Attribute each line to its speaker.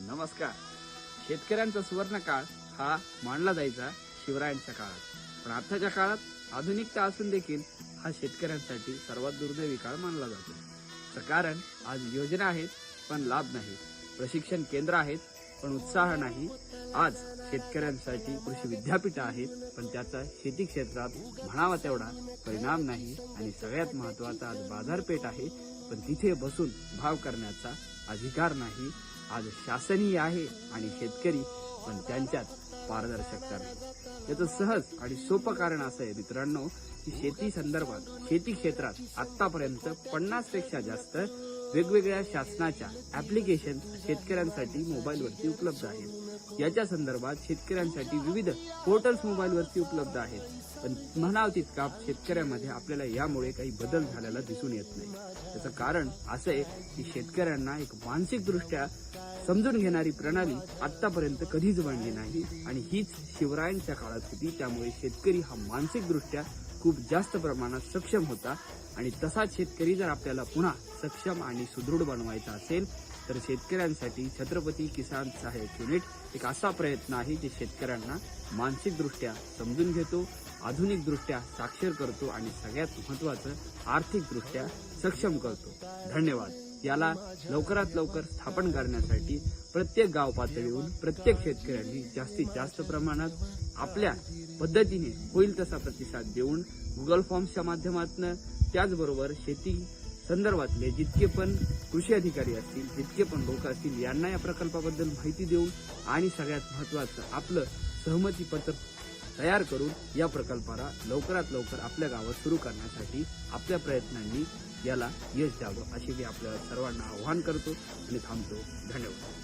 Speaker 1: नमस्कार. शेतकऱ्यांचा सुवर्ण काळ हा मानला जायचा शिवरायांच्या काळात, पण आताच्या काळात आधुनिकता असून देखील हा शेतकऱ्यांसाठी सर्वात दुर्दैवी काळ मानला जातो. तर कारण आज योजना आहेत पण लाभ नाही, प्रशिक्षण केंद्र आहेत पण उत्साह नाही. आज शेतकऱ्यांसाठी कृषी विद्यापीठ आहेत पण त्याचा शेती क्षेत्रात म्हणावा तेवढा परिणाम नाही. आणि सगळ्यात महत्त्वाचा आज बाजारपेठ आहे पण तिथे बसून भाव करण्याचा अधिकार नाही. आज शासनही आहे आणि शेतकरी पण त्यांच्यात पारदर्शकता नाही. याचं सहज आणि सोपं कारण असं आहे मित्रांनो की शेती संदर्भात शेती क्षेत्रात आतापर्यंत 50 पेक्षा जास्त वेगवेगळ्या शासनाच्या ऍप्लिकेशन शेतकऱ्यांसाठी मोबाईलवरती उपलब्ध आहेत. याच्या संदर्भात शेतकऱ्यांसाठी विविध पोर्टल्स मोबाईलवरती उपलब्ध आहेत. पण म्हणाव तितका शेतकऱ्यांमध्ये आपल्याला यामुळे काही बदल झालेला दिसून येत नाही. त्याचं कारण असं आहे की शेतकऱ्यांना एक मानसिकदृष्ट्या समजून घेणारी प्रणाली आतापर्यंत कधीच बनली नाही आणि हीच शिवरायांच्या काळात होती. त्यामुळे शेतकरी हा मानसिकदृष्ट्या खूप जास्त प्रमाणात सक्षम होता आणि तसाच शेतकरी जर आपल्याला पुन्हा सक्षम आणि सुदृढ बनवायचा असेल तर शेतकऱ्यांसाठी छत्रपती किसान सहाय्यक युनिट एक असा प्रयत्न आहे जे शेतकऱ्यांना मानसिकदृष्ट्या समजून घेतो, आधुनिकदृष्ट्या साक्षर करतो आणि सगळ्यात महत्त्वाचं आर्थिकदृष्ट्या सक्षम करतो. धन्यवाद. याला लवकरात लवकर स्थापन करण्यासाठी प्रत्येक गाव पातळीवरून प्रत्येक शेतकऱ्यांनी जास्तीत जास्त प्रमाणात आपल्या पद्धतीने होईल तसा प्रतिसाद देऊन गुगल फॉर्म्सच्या माध्यमातून त्याचबरोबर शेती संदर्भातले जितके पण कृषी अधिकारी असतील, जितके पण लोक असतील यांना या प्रकल्पाबद्दल माहिती देऊन आणि सगळ्यात महत्त्वाचं आपलं सहमती पत्र तयार करून या प्रकल्पाला लवकरात लवकर आपल्या गावात सुरू करण्यासाठी आपल्या प्रयत्नांनी याला यश द्यावं अशी मी आपल्या सर्वांना आवाहन करतो आणि थांबतो. धन्यवाद.